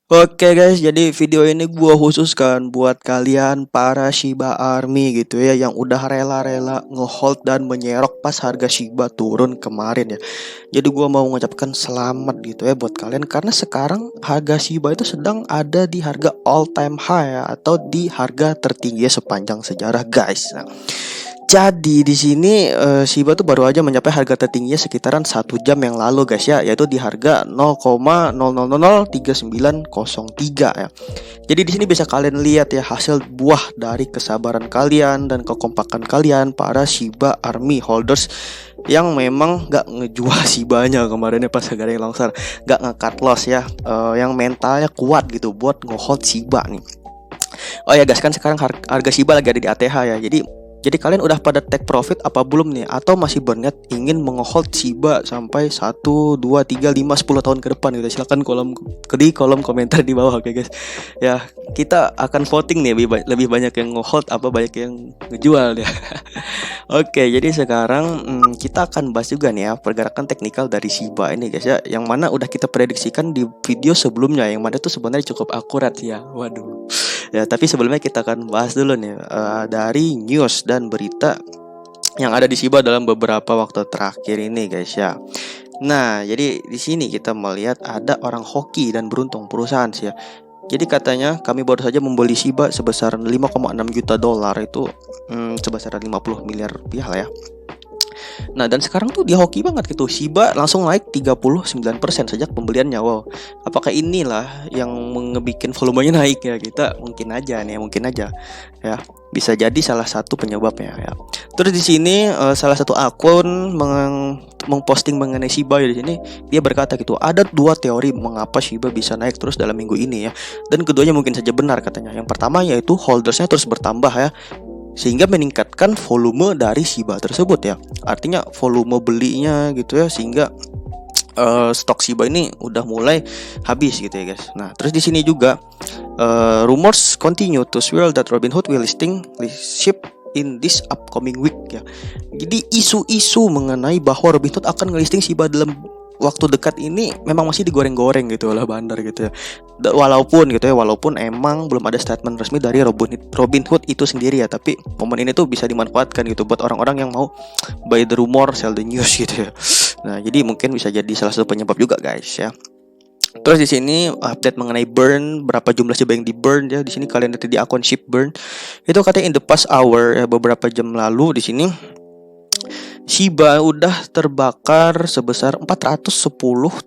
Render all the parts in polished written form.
Oke guys, jadi video ini gua khususkan buat kalian para Shiba Army gitu ya yang udah rela-rela ngehold dan menyerok pas harga Shiba turun kemarin ya. Jadi gua mau mengucapkan selamat gitu ya buat kalian karena sekarang harga Shiba itu sedang ada di harga all time high ya, atau di harga tertinggi sepanjang sejarah guys. Nah, jadi di sini Shiba tuh baru aja mencapai harga tertingginya sekitaran 1 jam yang lalu guys ya, yaitu di harga 0,00003903 ya. Jadi di sini bisa kalian lihat ya hasil buah dari kesabaran kalian dan kekompakan kalian para Shiba Army holders yang memang gak ngejual Shibanya kemarinnya pas harga yang longsor, gak nge-cut loss ya, yang mentalnya kuat gitu buat ngehold Shiba nih. Oh ya guys, kan sekarang harga Shiba lagi ada di ATH ya. Jadi kalian udah pada take profit apa belum nih? Atau masih berniat ingin menghold Shiba sampai 1, 2, 3, 5, 10 tahun ke depan gitu? Silahkan di kolom komentar di bawah, oke guys. Ya, kita akan voting nih lebih banyak yang ngehold apa banyak yang ngejual ya. Oke, jadi sekarang kita akan bahas juga nih ya pergerakan teknikal dari Shiba ini guys ya, yang mana udah kita prediksikan di video sebelumnya, yang mana itu sebenarnya cukup akurat ya. Waduh. Ya, tapi sebelumnya kita akan bahas dulu nih dari news dan berita yang ada di Shiba dalam beberapa waktu terakhir ini guys ya. Nah, jadi di sini kita melihat ada orang hoki dan beruntung perusahaan sih ya. Jadi katanya kami baru saja membeli Shiba sebesar 5,6 juta dolar, itu sebesar 50 miliar rupiah lah ya. Nah, dan sekarang tuh dia hoki banget gitu. Shiba langsung naik 39% sejak pembeliannya. Wow. Apakah inilah yang ngebikin volumenya naik ya? Kita mungkin aja nih, mungkin aja. Ya, bisa jadi salah satu penyebabnya ya. Terus di sini salah satu akun mengposting mengenai Shiba ya di sini. Dia berkata gitu, ada dua teori mengapa Shiba bisa naik terus dalam minggu ini ya. Dan keduanya mungkin saja benar katanya. Yang pertama yaitu holdersnya terus bertambah ya, sehingga meningkatkan volume dari Shiba tersebut ya. Artinya volume belinya gitu ya, sehingga stok Shiba ini udah mulai habis gitu ya guys. Nah, terus di sini juga rumors continue to swirl that Robinhood will ship in this upcoming week ya. Jadi isu-isu mengenai bahwa Robinhood akan ngelisting Shiba dalam waktu dekat ini memang masih digoreng-goreng gitu oleh bandar gitu ya. Walaupun emang belum ada statement resmi dari Robinhood itu sendiri ya, tapi momen ini tuh bisa dimanfaatkan gitu buat orang-orang yang mau buy the rumor, sell the news gitu ya. Nah, jadi mungkin bisa jadi salah satu penyebab juga guys ya. Terus di sini update mengenai burn, berapa jumlah Shiba yang di burn ya. Di sini kalian lihat di akun ship burn. Itu katanya in the past hour ya, beberapa jam lalu di sini Shiba udah terbakar sebesar 410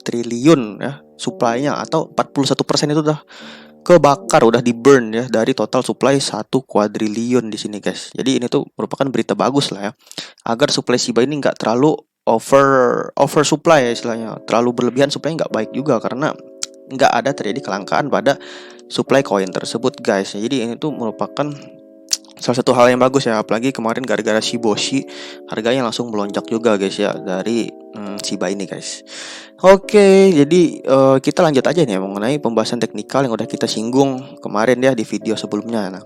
triliun ya supply-nya, atau 41% itu udah kebakar, udah di burn ya dari total supply 1 kuadriliun di sini guys. Jadi ini tuh merupakan berita bagus lah ya, agar supply Shiba ini nggak terlalu over supply ya istilahnya. Terlalu berlebihan supply nggak baik juga, karena nggak ada terjadi kelangkaan pada supply koin tersebut guys. Jadi ini tuh merupakan salah satu hal yang bagus ya, apalagi kemarin gara-gara Shiboshi harganya langsung melonjak juga guys ya dari Shiba ini guys. Oke, jadi kita lanjut aja nih mengenai pembahasan teknikal yang udah kita singgung kemarin ya di video sebelumnya. Nah,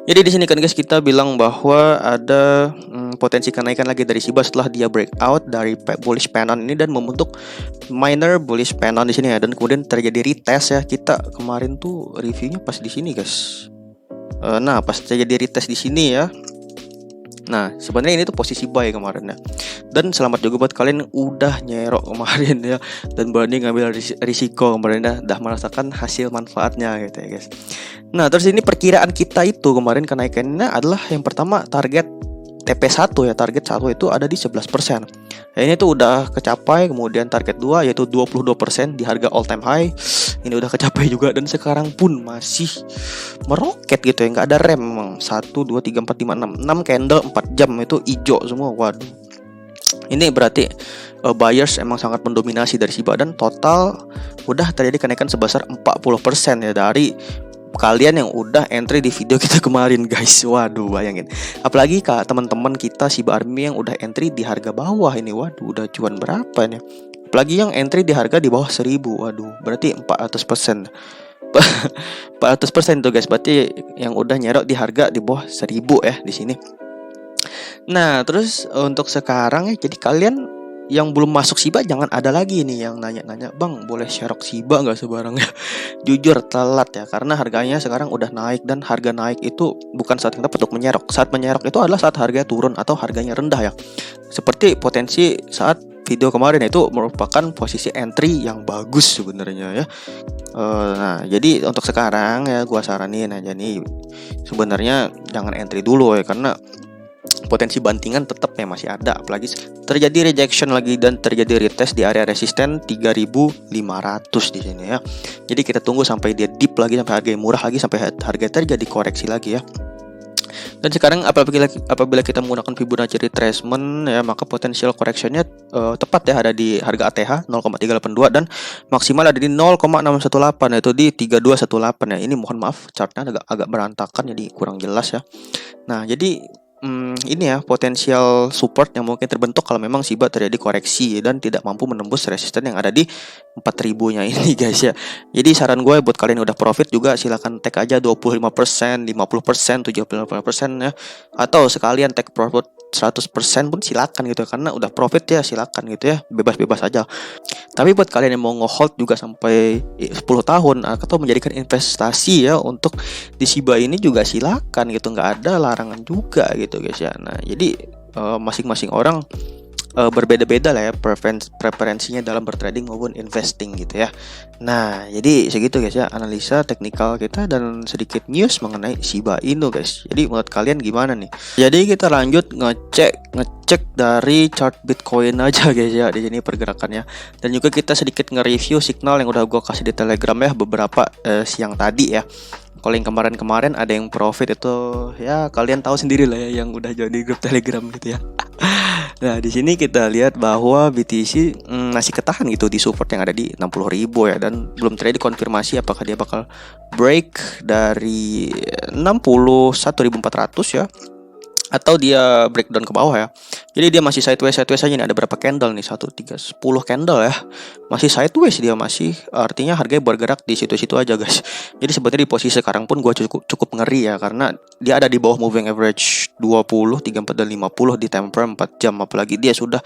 jadi di sini kan guys kita bilang bahwa ada potensi kenaikan lagi dari Shiba setelah dia breakout dari bullish pennant ini dan membentuk minor bullish pennant di sini ya, dan kemudian terjadi retest ya. Kita kemarin tuh reviewnya pas di sini guys. Nah, pas terjadi retest di sini ya. Nah, sebenarnya ini tuh posisi buy kemarin ya. Dan selamat juga buat kalian yang udah nyerok kemarin ya, dan berani ngambil risiko kemarin ya, udah merasakan hasil manfaatnya gitu ya guys. Nah, terus ini perkiraan kita itu kemarin kenaikannya adalah yang pertama target TP1 ya, target 1 itu ada di 11%. Ya, ini tuh udah kecapai. Kemudian target 2 yaitu 22% di harga all time high. Ini udah kecapai juga, dan sekarang pun masih meroket gitu ya, nggak ada rem memang. 1, 2, 3, 4, 5, 6 candle 4 jam itu hijau semua. Waduh. Ini berarti buyers emang sangat mendominasi dari Shiba, dan total udah terjadi kenaikan sebesar 40% ya dari kalian yang udah entry di video kita kemarin guys. Waduh, bayangin. Apalagi teman-teman kita Shiba Army yang udah entry di harga bawah ini. Waduh, udah cuan berapa ini? Apalagi yang entry di harga di bawah 1000. Waduh, berarti 400%. 400% tuh guys. Berarti yang udah nyerok di harga di bawah 1000 ya di sini. Nah, terus untuk sekarang ya, jadi kalian yang belum masuk Shiba jangan ada lagi nih yang nanya-nanya, "Bang, boleh sherok Shiba nggak sebarangnya?" jujur telat ya, karena harganya sekarang udah naik, dan harga naik itu bukan saat yang tepat untuk menyerok. Saat menyerok itu adalah saat harganya turun atau harganya rendah ya. Seperti potensi saat video kemarin, itu merupakan posisi entry yang bagus sebenarnya ya. Nah, jadi untuk sekarang ya gua saranin aja nih, sebenarnya jangan entry dulu ya, karena potensi bantingan tetap ya masih ada, apalagi terjadi rejection lagi dan terjadi retest di area resisten 3.500 di sini ya. Jadi kita tunggu sampai dia deep lagi, sampai harga murah lagi, sampai harga terjadi koreksi lagi ya. Dan sekarang apabila kita menggunakan Fibonacci retracement ya, maka potensial correctionnya tepat ya, ada di harga ATH 0,382 dan maksimal ada di 0,618, yaitu di 3218 ya. Ini mohon maaf chartnya agak berantakan, jadi kurang jelas ya. Nah, jadi ini ya potensial support yang mungkin terbentuk kalau memang Shiba terjadi koreksi dan tidak mampu menembus resisten yang ada di 4000-nya ini guys ya. Jadi saran gue buat kalian yang udah profit juga, silakan take aja 25%, 50%, 75% ya, atau sekalian take profit 100% pun silakan gitu ya, karena udah profit ya, silakan gitu ya, bebas-bebas aja. Tapi buat kalian yang mau nge-hold juga sampai 10 tahun atau menjadikan investasi ya untuk di Shiba ini juga silakan gitu, nggak ada larangan juga gitu guys ya. Nah, jadi masing-masing orang berbeda-beda lah ya preferensinya dalam bertrading maupun investing gitu ya. Nah, jadi segitu guys ya analisa teknikal kita dan sedikit news mengenai Shiba Inu guys. Jadi menurut kalian gimana nih? Jadi kita lanjut ngecek dari chart Bitcoin aja guys ya di sini pergerakannya. Dan juga kita sedikit nge-review signal yang udah gue kasih di Telegram ya beberapa siang tadi ya. Kalau yang kemarin-kemarin ada yang profit itu ya kalian tahu sendiri lah ya, yang udah jadi grup Telegram gitu ya. Nah, di sini kita lihat bahwa BTC masih ketahan gitu di support yang ada di 60.000 ya, dan belum terjadi konfirmasi apakah dia bakal break dari 61.400 ya, atau dia breakdown ke bawah ya. Jadi dia masih sideways aja nih. Ada berapa candle nih? 1, 3, 10 candle ya. Masih sideways dia, masih artinya harganya bergerak di situ-situ aja guys. Jadi sebetulnya di posisi sekarang pun gue cukup ngeri ya, karena dia ada di bawah moving average 20, 34 dan 50 di time frame 4 jam, apalagi dia sudah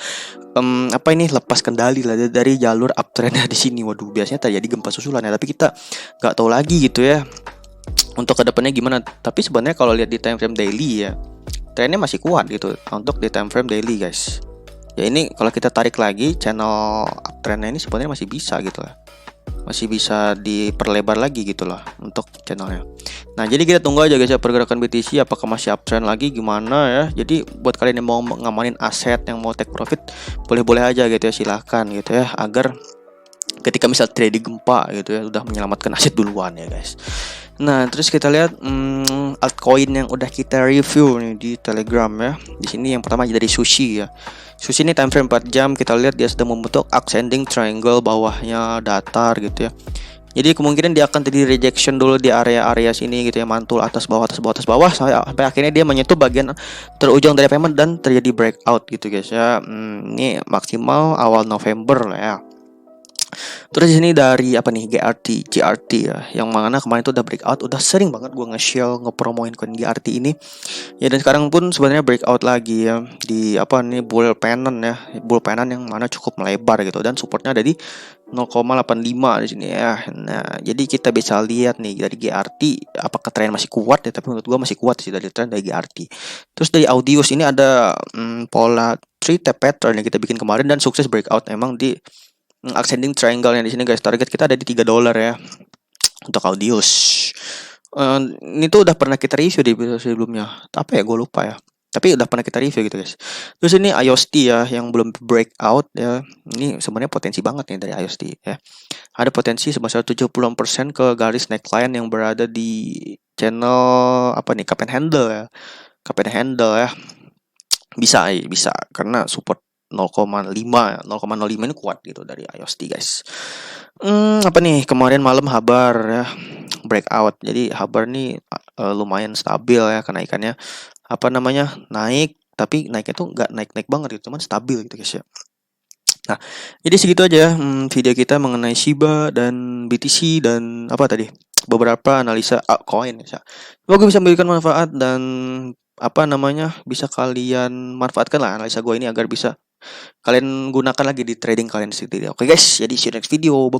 lepas kendali lah dari jalur uptrendnya di sini. Waduh, biasanya terjadi gempa susulan ya, tapi kita nggak tahu lagi gitu ya untuk kedepannya gimana. Tapi sebenarnya kalau lihat di time frame daily ya, trennya masih kuat gitu untuk di time frame daily guys. Ya ini kalau kita tarik lagi channel uptrendnya ini sebenarnya masih bisa gitu lah. Masih bisa diperlebar lagi gitu lah untuk channelnya. Nah, jadi kita tunggu aja guys ya pergerakan BTC apakah masih uptrend lagi gimana ya. Jadi buat kalian yang mau ngamanin aset, yang mau take profit, boleh-boleh aja gitu ya, silahkan gitu ya, agar ketika misal trading gempa gitu ya udah menyelamatkan aset duluan ya guys. Nah, terus kita lihat altcoin yang udah kita review nih di Telegram ya. Di sini yang pertama dari Sushi ya. Sushi ini time frame 4 jam, kita lihat dia sedang membentuk ascending triangle, bawahnya datar gitu ya. Jadi kemungkinan dia akan terjadi rejection dulu di area-area sini gitu ya, mantul atas bawah sampai akhirnya dia menyentuh bagian terujung dari payment dan terjadi breakout gitu guys ya. Ini maksimal awal November lah ya. Terus di sini dari GRT ya, yang mana kemarin itu udah breakout, udah sering banget gue nge-share ngepromoin koin GRT ini ya, dan sekarang pun sebenarnya breakout lagi ya di bull pennant yang mana cukup melebar gitu, dan supportnya ada di 0,85 di sini ya. Nah, jadi kita bisa lihat nih dari GRT apakah tren masih kuat ya, tapi menurut gue masih kuat sih dari tren dari GRT. Terus dari Audius ini ada pola 3 tap pattern yang kita bikin kemarin dan sukses breakout emang di ascending triangle yang di sini guys. Target kita ada di $3 ya untuk Audius. Ini tuh udah pernah kita review di video sebelumnya. Apa ya, gue lupa ya. Tapi udah pernah kita review gitu guys. Terus ini IOST ya yang belum breakout ya. Ini sebenarnya potensi banget nih dari IOST ya. Ada potensi sebesar 70% ke garis neckline yang berada di channel cup and handle ya. Cup and handle ya. Bisa karena support 0,05 ini kuat gitu dari IOST guys. Kemarin malam Habar ya breakout. Jadi Habar nih lumayan stabil ya kenaikannya. Naik, tapi naiknya tuh nggak naik banget gitu, cuman stabil gitu guys ya. Nah, jadi segitu aja video kita mengenai Shiba dan BTC dan beberapa analisa altcoin ya. Semoga bisa memberikan manfaat dan bisa kalian manfaatkan lah analisa gue ini agar bisa kalian gunakan lagi di trading kalian sendiri. Oke guys, jadi see you next video. Bye.